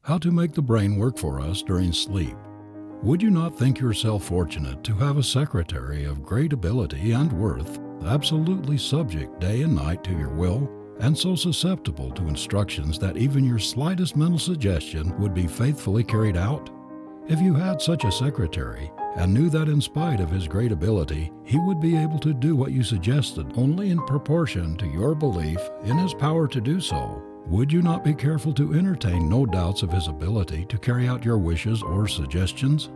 How to make the brain work for us during sleep. Would you not think yourself fortunate to have a secretary of great ability and worth, absolutely subject day and night to your will, and so susceptible to instructions that even your slightest mental suggestion would be faithfully carried out? If you had such a secretary, and knew that in spite of his great ability, he would be able to do what you suggested only in proportion to your belief in his power to do so, would you not be careful to entertain no doubts of his ability to carry out your wishes or suggestions?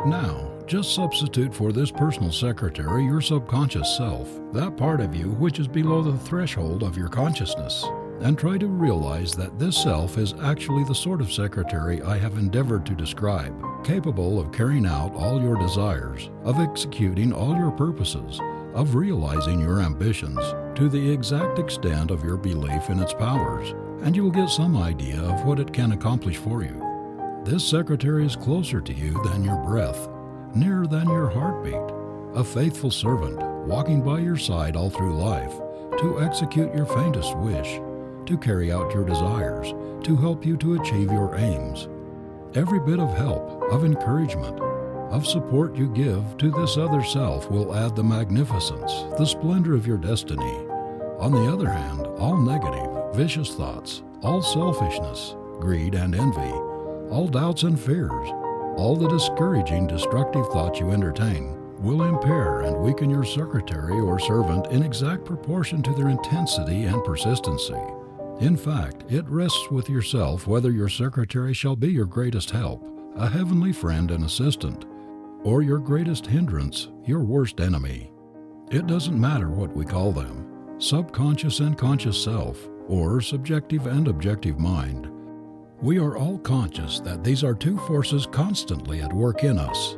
Now, just substitute for this personal secretary your subconscious self, that part of you which is below the threshold of your consciousness, and try to realize that this self is actually the sort of secretary I have endeavored to describe, capable of carrying out all your desires, of executing all your purposes, of realizing your ambitions, to the exact extent of your belief in its powers, and you will get some idea of what it can accomplish for you. This secretary is closer to you than your breath, nearer than your heartbeat, a faithful servant, walking by your side all through life, to execute your faintest wish, to carry out your desires, to help you to achieve your aims. Every bit of help, of encouragement, of support you give to this other self will add the magnificence, the splendor of your destiny. On the other hand, all negative, vicious thoughts, all selfishness, greed and envy, all doubts and fears, all the discouraging, destructive thoughts you entertain, will impair and weaken your secretary or servant in exact proportion to their intensity and persistency. In fact, it rests with yourself whether your secretary shall be your greatest help, a heavenly friend and assistant, or your greatest hindrance, your worst enemy. It doesn't matter what we call them, subconscious and conscious self, or subjective and objective mind. We are all conscious that these are two forces constantly at work in us.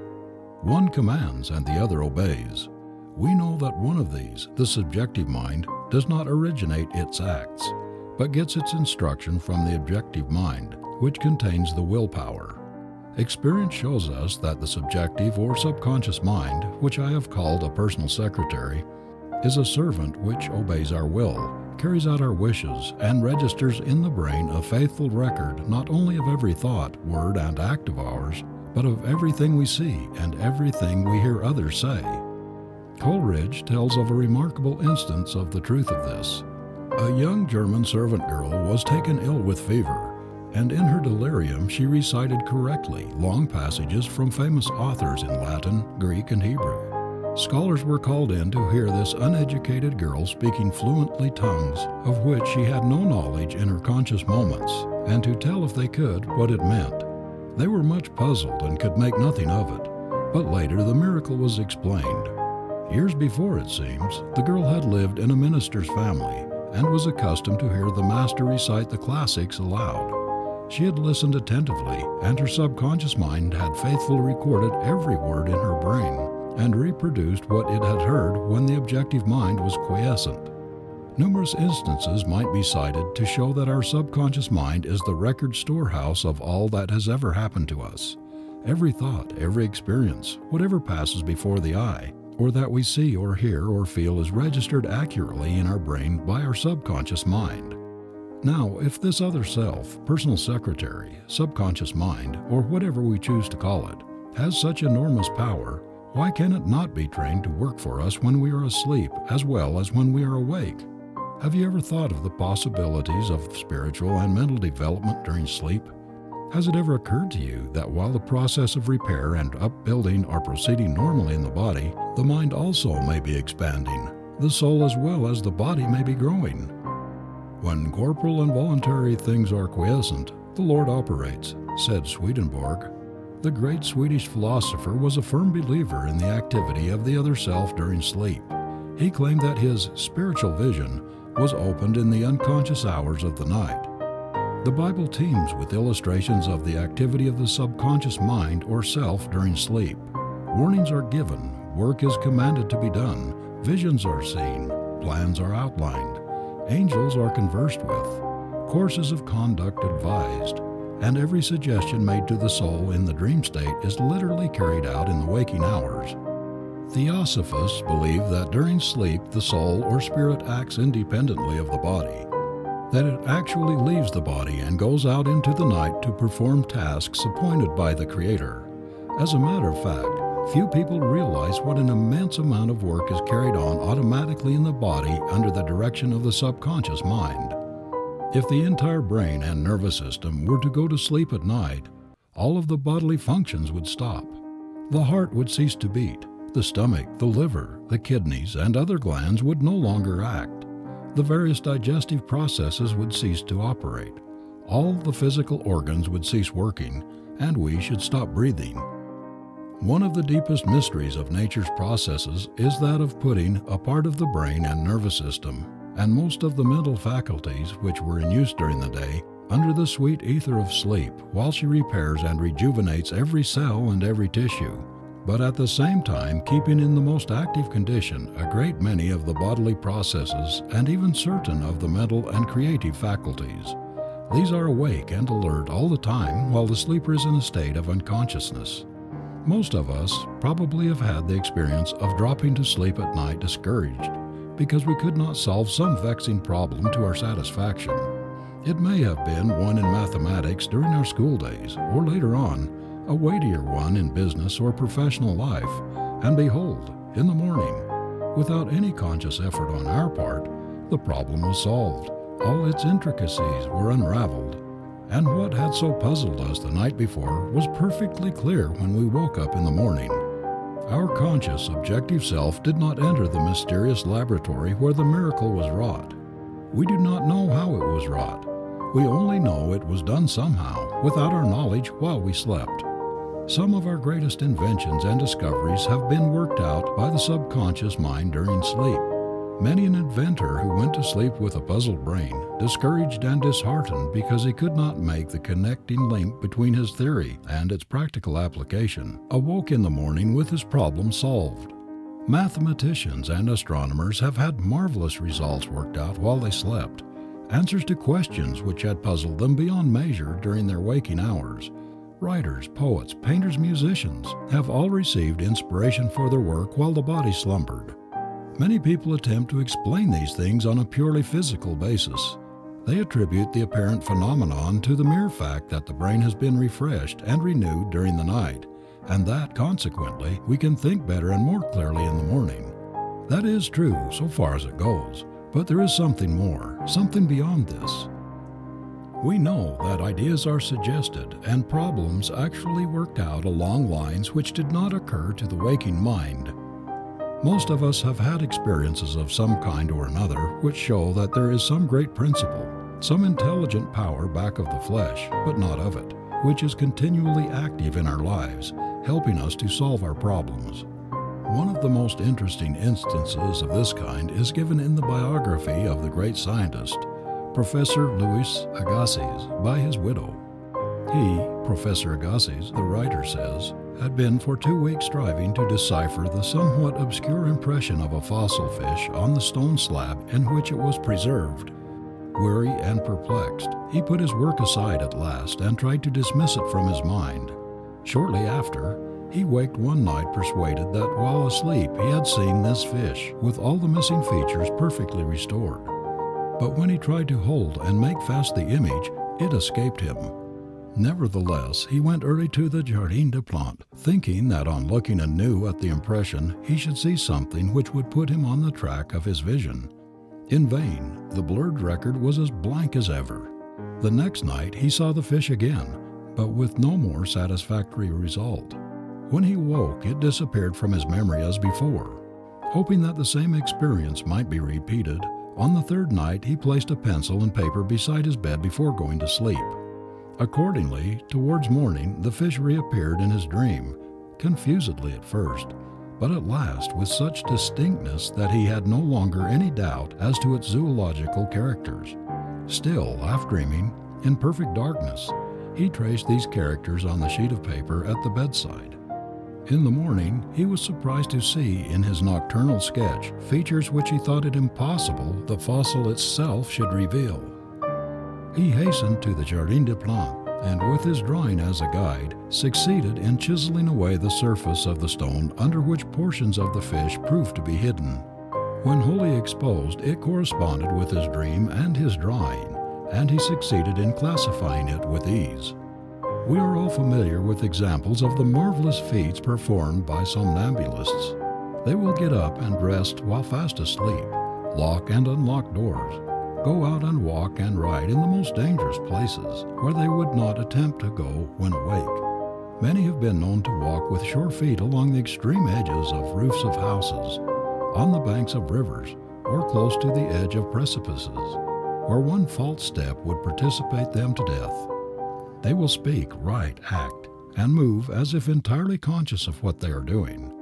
One commands and the other obeys. We know that one of these, the subjective mind, does not originate its acts, but gets its instruction from the objective mind, which contains the willpower. Experience shows us that the subjective or subconscious mind, which I have called a personal secretary, is a servant which obeys our will, carries out our wishes, and registers in the brain a faithful record not only of every thought, word, and act of ours, but of everything we see and everything we hear others say. Coleridge tells of a remarkable instance of the truth of this. A young German servant girl was taken ill with fever, and in her delirium she recited correctly long passages from famous authors in Latin, Greek, and Hebrew. Scholars were called in to hear this uneducated girl speaking fluently tongues of which she had no knowledge in her conscious moments, and to tell if they could what it meant. They were much puzzled and could make nothing of it, but later the miracle was explained. Years before, it seems, the girl had lived in a minister's family and was accustomed to hear the master recite the classics aloud. She had listened attentively, and her subconscious mind had faithfully recorded every word in her brain and reproduced what it had heard when the objective mind was quiescent. Numerous instances might be cited to show that our subconscious mind is the record storehouse of all that has ever happened to us. Every thought, every experience, whatever passes before the eye, or that we see or hear or feel is registered accurately in our brain by our subconscious mind. Now, if this other self, personal secretary, subconscious mind, or whatever we choose to call it, has such enormous power, why can it not be trained to work for us when we are asleep as well as when we are awake? Have you ever thought of the possibilities of spiritual and mental development during sleep? Has it ever occurred to you that while the process of repair and upbuilding are proceeding normally in the body, the mind also may be expanding, the soul as well as the body may be growing? When corporal and voluntary things are quiescent, the Lord operates, said Swedenborg. The great Swedish philosopher was a firm believer in the activity of the other self during sleep. He claimed that his spiritual vision was opened in the unconscious hours of the night. The Bible teems with illustrations of the activity of the subconscious mind or self during sleep. Warnings are given, work is commanded to be done, visions are seen, plans are outlined, angels are conversed with, courses of conduct advised, and every suggestion made to the soul in the dream state is literally carried out in the waking hours. Theosophists believe that during sleep the soul or spirit acts independently of the body. that it actually leaves the body and goes out into the night to perform tasks appointed by the Creator. As a matter of fact, few people realize what an immense amount of work is carried on automatically in the body under the direction of the subconscious mind. If the entire brain and nervous system were to go to sleep at night, all of the bodily functions would stop. The heart would cease to beat. The stomach, the liver, the kidneys, and other glands would no longer act. The various digestive processes would cease to operate. All the physical organs would cease working, and we should stop breathing. One of the deepest mysteries of nature's processes is that of putting a part of the brain and nervous system and most of the mental faculties which were in use during the day under the sweet ether of sleep while she repairs and rejuvenates every cell and every tissue, but at the same time keeping in the most active condition a great many of the bodily processes and even certain of the mental and creative faculties. These are awake and alert all the time while the sleeper is in a state of unconsciousness. Most of us probably have had the experience of dropping to sleep at night discouraged because we could not solve some vexing problem to our satisfaction. It may have been one in mathematics during our school days, or later on, a weightier one in business or professional life, and behold, in the morning, without any conscious effort on our part, the problem was solved. All its intricacies were unraveled, and what had so puzzled us the night before was perfectly clear when we woke up in the morning. Our conscious, objective self did not enter the mysterious laboratory where the miracle was wrought. We do not know how it was wrought. We only know it was done somehow, without our knowledge, while we slept. Some of our greatest inventions and discoveries have been worked out by the subconscious mind during sleep. Many an inventor who went to sleep with a puzzled brain, discouraged and disheartened because he could not make the connecting link between his theory and its practical application, awoke in the morning with his problem solved. Mathematicians and astronomers have had marvelous results worked out while they slept, answers to questions which had puzzled them beyond measure during their waking hours. Writers, poets, painters, musicians have all received inspiration for their work while the body slumbered. Many people attempt to explain these things on a purely physical basis. They attribute the apparent phenomenon to the mere fact that the brain has been refreshed and renewed during the night, and that, consequently, we can think better and more clearly in the morning. That is true so far as it goes, but there is something more, something beyond this. We know that ideas are suggested and problems actually worked out along lines which did not occur to the waking mind. Most of us have had experiences of some kind or another which show that there is some great principle, some intelligent power back of the flesh, but not of it, which is continually active in our lives, helping us to solve our problems. One of the most interesting instances of this kind is given in the biography of the great scientist, Professor Louis Agassiz, by his widow. He, Professor Agassiz, the writer says, had been for 2 weeks striving to decipher the somewhat obscure impression of a fossil fish on the stone slab in which it was preserved. Weary and perplexed, he put his work aside at last and tried to dismiss it from his mind. Shortly after, he waked one night persuaded that while asleep he had seen this fish, with all the missing features perfectly restored. But when he tried to hold and make fast the image, it escaped him. Nevertheless, he went early to the Jardin des Plantes, thinking that on looking anew at the impression he should see something which would put him on the track of his vision. In vain, the blurred record was as blank as ever. The next night he saw the fish again, but with no more satisfactory result. When he woke, it disappeared from his memory as before. Hoping that the same experience might be repeated, on the third night he placed a pencil and paper beside his bed before going to sleep. Accordingly, towards morning, the fish reappeared in his dream, confusedly at first, but at last with such distinctness that he had no longer any doubt as to its zoological characters. Still, half dreaming, in perfect darkness, he traced these characters on the sheet of paper at the bedside. In the morning, he was surprised to see in his nocturnal sketch features which he thought it impossible the fossil itself should reveal. He hastened to the Jardin des Plantes, and with his drawing as a guide, succeeded in chiseling away the surface of the stone under which portions of the fish proved to be hidden. When wholly exposed, it corresponded with his dream and his drawing, and he succeeded in classifying it with ease. We are all familiar with examples of the marvelous feats performed by somnambulists. They will get up and rest while fast asleep, lock and unlock doors, go out and walk and ride in the most dangerous places where they would not attempt to go when awake. Many have been known to walk with sure feet along the extreme edges of roofs of houses, on the banks of rivers, or close to the edge of precipices, where one false step would precipitate them to death. They will speak, write, act, and move as if entirely conscious of what they are doing.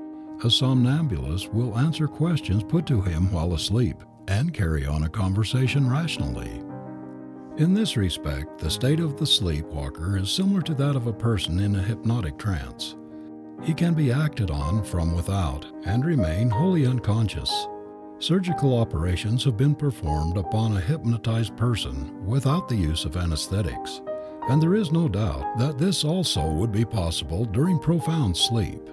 A somnambulist will answer questions put to him while asleep and carry on a conversation rationally. In this respect, the state of the sleepwalker is similar to that of a person in a hypnotic trance. He can be acted on from without and remain wholly unconscious. Surgical operations have been performed upon a hypnotized person without the use of anesthetics, and there is no doubt that this also would be possible during profound sleep.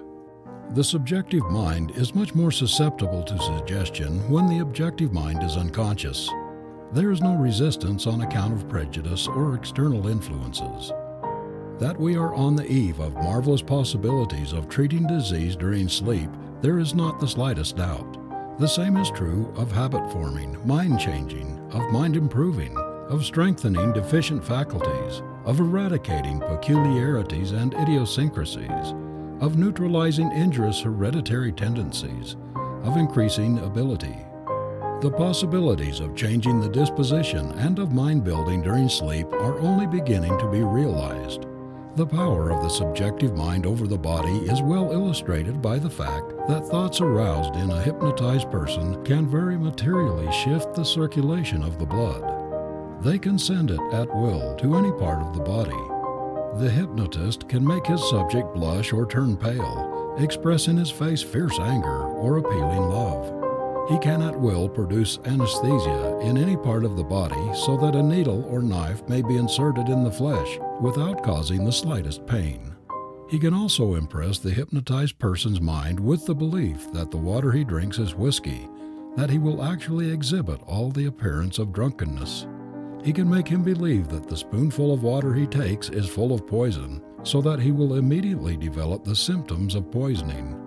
The subjective mind is much more susceptible to suggestion when the objective mind is unconscious. There is no resistance on account of prejudice or external influences. That we are on the eve of marvelous possibilities of treating disease during sleep, there is not the slightest doubt. The same is true of habit forming, mind changing, of mind improving, of strengthening deficient faculties, of eradicating peculiarities and idiosyncrasies, of neutralizing injurious hereditary tendencies, of increasing ability. The possibilities of changing the disposition and of mind building during sleep are only beginning to be realized. The power of the subjective mind over the body is well illustrated by the fact that thoughts aroused in a hypnotized person can very materially shift the circulation of the blood. They can send it at will to any part of the body. The hypnotist can make his subject blush or turn pale, express in his face fierce anger or appealing love. He can at will produce anesthesia in any part of the body so that a needle or knife may be inserted in the flesh without causing the slightest pain. He can also impress the hypnotized person's mind with the belief that the water he drinks is whiskey, that he will actually exhibit all the appearance of drunkenness. He can make him believe that the spoonful of water he takes is full of poison, so that he will immediately develop the symptoms of poisoning.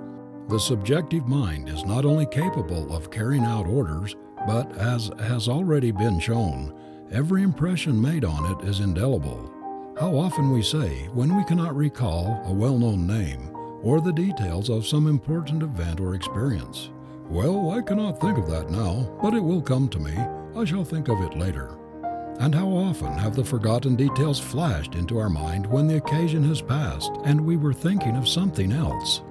The subjective mind is not only capable of carrying out orders, but, as has already been shown, every impression made on it is indelible. How often we say, when we cannot recall a well-known name or the details of some important event or experience, "Well, I cannot think of that now, but it will come to me. I shall think of it later." And how often have the forgotten details flashed into our mind when the occasion has passed and we were thinking of something else?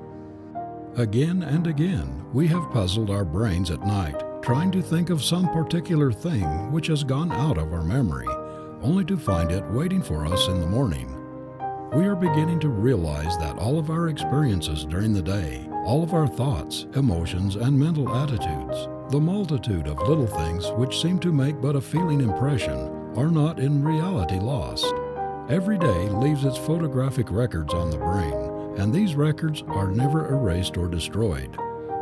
Again and again we have puzzled our brains at night, trying to think of some particular thing which has gone out of our memory, only to find it waiting for us in the morning. We are beginning to realize that all of our experiences during the day, all of our thoughts, emotions, and mental attitudes, the multitude of little things which seem to make but a feeling impression, are not in reality lost. Every day leaves its photographic records on the brain, and these records are never erased or destroyed.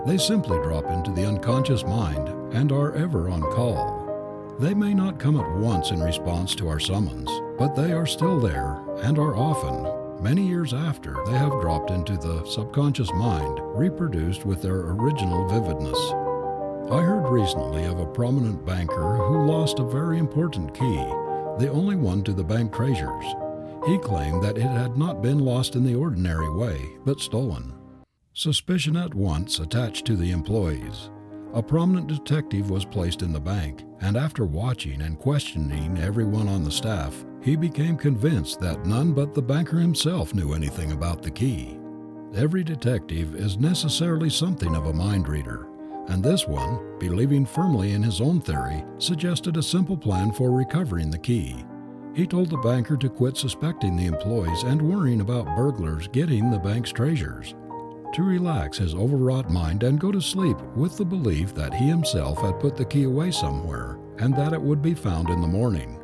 They simply drop into the unconscious mind and are ever on call. They may not come at once in response to our summons, but they are still there and are often, many years after they have dropped into the subconscious mind, reproduced with their original vividness. I heard recently of a prominent banker who lost a very important key, the only one to the bank treasures. He claimed that it had not been lost in the ordinary way, but stolen. Suspicion at once attached to the employees. A prominent detective was placed in the bank, and after watching and questioning everyone on the staff, he became convinced that none but the banker himself knew anything about the key. Every detective is necessarily something of a mind reader, and this one, believing firmly in his own theory, suggested a simple plan for recovering the key. He told the banker to quit suspecting the employees and worrying about burglars getting the bank's treasures, to relax his overwrought mind and go to sleep with the belief that he himself had put the key away somewhere and that it would be found in the morning.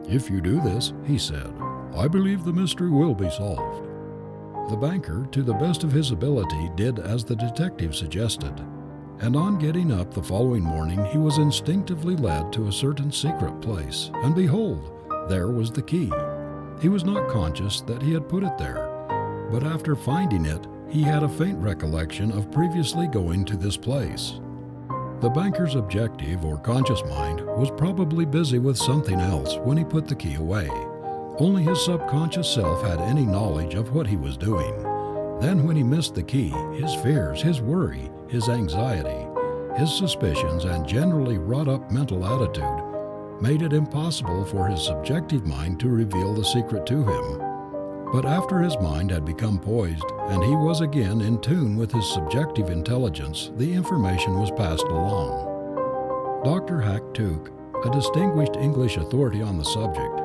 "If you do this," he said, "I believe the mystery will be solved." The banker, to the best of his ability, did as the detective suggested, and on getting up the following morning he was instinctively led to a certain secret place, and behold, there was the key. He was not conscious that he had put it there, but after finding it, he had a faint recollection of previously going to this place. The banker's objective or conscious mind was probably busy with something else when he put the key away. Only his subconscious self had any knowledge of what he was doing. Then when he missed the key, his fears, his worry, his anxiety, his suspicions, and generally wrought-up mental attitude made it impossible for his subjective mind to reveal the secret to him. But after his mind had become poised and he was again in tune with his subjective intelligence, the information was passed along. Dr. Hack Tuke, a distinguished English authority on the subject,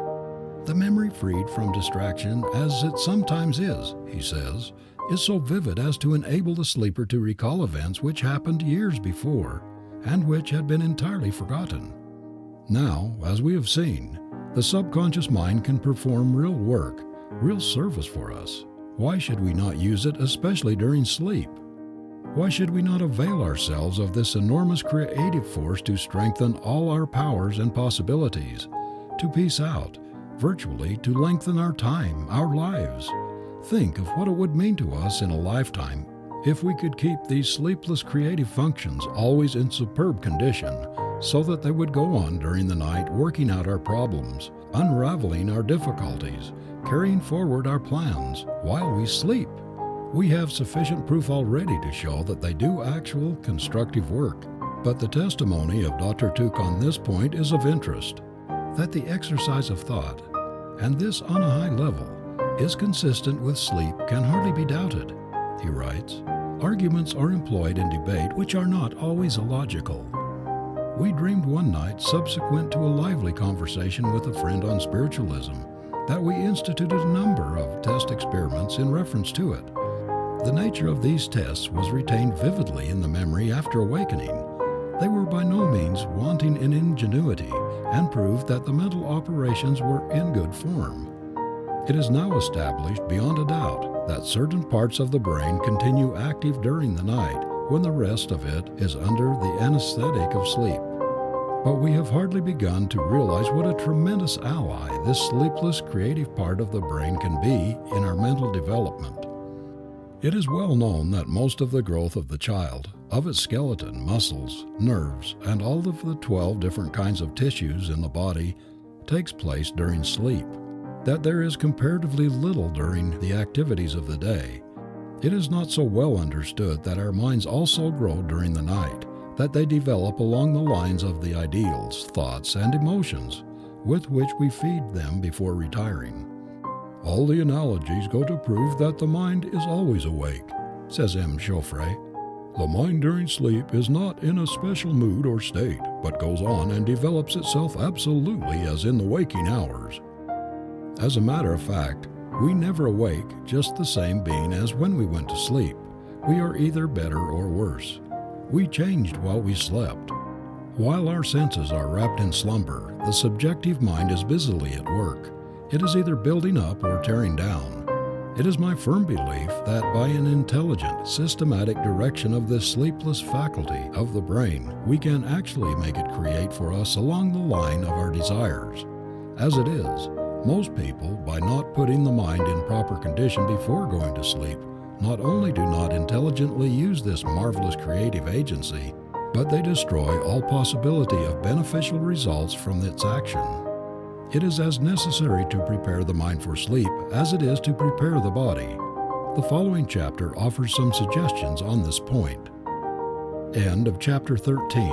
"The memory freed from distraction, as it sometimes is," he says, "is so vivid as to enable the sleeper to recall events which happened years before and which had been entirely forgotten." Now, as we have seen, the subconscious mind can perform real work, real service for us. Why should we not use it, especially during sleep? Why should we not avail ourselves of this enormous creative force to strengthen all our powers and possibilities, to piece out, virtually to lengthen our time, our lives? Think of what it would mean to us in a lifetime if we could keep these sleepless creative functions always in superb condition, so that they would go on during the night working out our problems, unraveling our difficulties, carrying forward our plans while we sleep. We have sufficient proof already to show that they do actual constructive work, but the testimony of Dr. Tuke on this point is of interest, that the exercise of thought, and this on a high level, is consistent with sleep can hardly be doubted. He writes, "Arguments are employed in debate which are not always illogical. We dreamed one night, subsequent to a lively conversation with a friend on spiritualism, that we instituted a number of test experiments in reference to it. The nature of these tests was retained vividly in the memory after awakening. They were by no means wanting in ingenuity and proved that the mental operations were in good form. It is now established beyond a doubt that certain parts of the brain continue active during the night when the rest of it is under the anesthetic of sleep. But we have hardly begun to realize what a tremendous ally this sleepless creative part of the brain can be in our mental development. It is well known that most of the growth of the child, of its skeleton, muscles, nerves, and all of the 12 different kinds of tissues in the body takes place during sleep, that there is comparatively little during the activities of the day. It is not so well understood that our minds also grow during the night, that they develop along the lines of the ideals, thoughts, and emotions with which we feed them before retiring. All the analogies go to prove that the mind is always awake," says M. Chauffret. "The mind during sleep is not in a special mood or state, but goes on and develops itself absolutely as in the waking hours. As a matter of fact, we never awake just the same being as when we went to sleep. We are either better or worse. We changed while we slept. While our senses are wrapped in slumber, the subjective mind is busily at work. It is either building up or tearing down. It is my firm belief that by an intelligent, systematic direction of this sleepless faculty of the brain, we can actually make it create for us along the line of our desires. As it is, most people, by not putting the mind in proper condition before going to sleep, not only do not intelligently use this marvelous creative agency, but they destroy all possibility of beneficial results from its action. It is as necessary to prepare the mind for sleep as it is to prepare the body. The following chapter offers some suggestions on this point." End of chapter 13.